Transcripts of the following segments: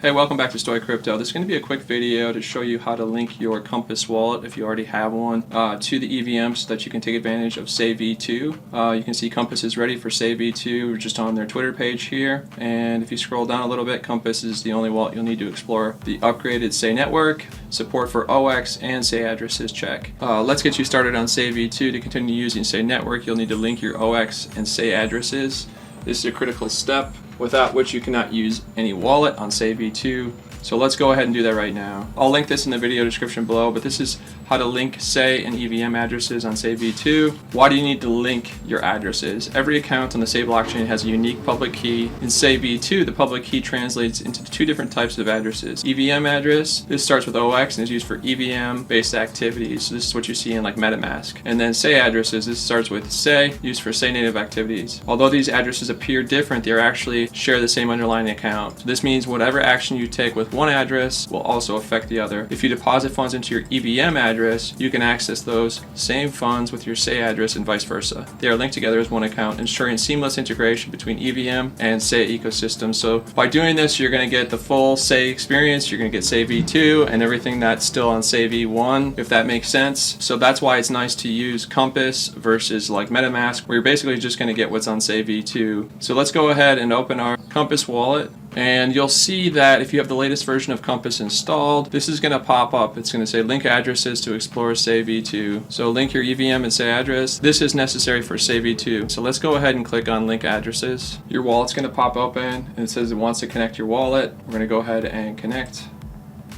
Hey, welcome back to Stoy Crypto. This is going to be a quick video to show you how to link your Compass wallet, if you already have one, to the EVM so that you can take advantage of Sei V2. You can see Compass is ready for Sei V2. We're just on their Twitter page here. And if you scroll down a little bit, Compass is the only wallet you'll need to explore. The upgraded Sei network, support for OX, and Sei addresses check. Let's get you started on Sei V2. To continue using Sei network, you'll need to link your OX and Sei addresses. This is a critical step, without which you cannot use any wallet on Sei V2. So let's go ahead and do that right now. I'll link this in the video description below, but this is how to link Sei and EVM addresses on Sei V2. Why do you need to link your addresses? Every account on the Sei blockchain has a unique public key. In Sei V2, the public key translates into two different types of addresses. EVM address, this starts with OX and is used for EVM-based activities. So this is what you see in like MetaMask. And then Sei addresses, this starts with Sei, used for Sei-native activities. Although these addresses appear different, they actually share the same underlying account. So this means whatever action you take with one address will also affect the other. If you deposit funds into your EVM address, you can access those same funds with your Sei address and vice versa. They are linked together as one account, ensuring seamless integration between EVM and Sei ecosystem. So by doing this, you're going to get the full Sei experience. You're going to get Sei V2 and everything that's still on Sei V1, if that makes sense. So that's why it's nice to use Compass versus like MetaMask, where you're basically just going to get what's on Sei V2. So let's go ahead and open our Compass wallet. And you'll see that if you have the latest version of Compass installed, this is going to pop up. It's going to say link addresses to explore Sei V2. So link your EVM and Sei address. This is necessary for Sei V2. So let's go ahead and click on link addresses. Your wallet's going to pop open and it says it wants to connect your wallet. We're going to go ahead and connect.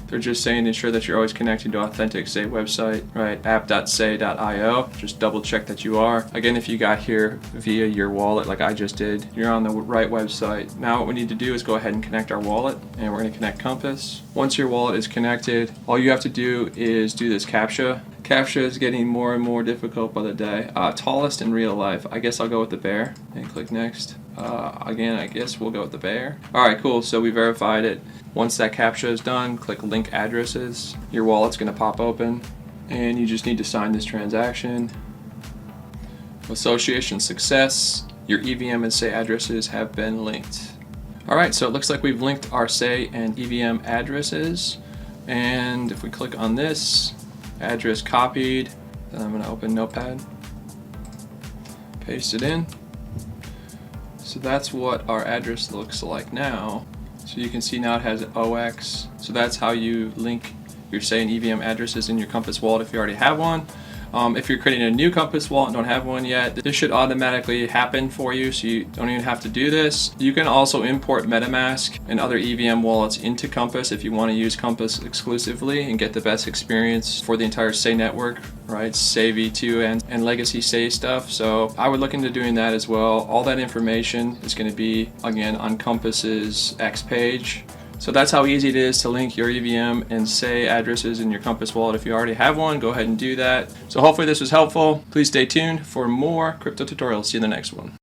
They're just saying ensure that you're always connected to authentic Sei website, right? app.sei.io. Just double check that you are. Again, if you got here via your wallet like I just did, you're on the right website. Now what we need to do is go ahead and connect our wallet, and we're going to connect Compass. Once your wallet is connected, all you have to do is do this CAPTCHA. CAPTCHA is getting more and more difficult by the day. Tallest in real life. I guess I'll go with the bear and click next. Again, I guess we'll go with the bear. Alright, cool. So we verified it. Once that CAPTCHA is done, click link addresses. Your wallet's going to pop open and you just need to sign this transaction. Association success. Your EVM and Sei addresses have been linked. Alright, so it looks like we've linked our Sei and EVM addresses. And if we click on this, address copied, then I'm going to open Notepad, paste it in. So that's what our address looks like now. So you can see now it has OX. So that's how you link your Sei and EVM addresses in your Compass wallet if you already have one. If you're creating a new Compass wallet and don't have one yet, this should automatically happen for you, so you don't even have to do this. You can also import MetaMask and other EVM wallets into Compass if you want to use Compass exclusively and get the best experience for the entire Sei network, right? Sei V2 and legacy Sei stuff. So I would look into doing that as well. All that information is going to be, again, on Compass's X page. So that's how easy it is to link your EVM and Sei addresses in your Compass wallet. If you already have one, go ahead and do that. So hopefully this was helpful. Please stay tuned for more crypto tutorials. See you in the next one.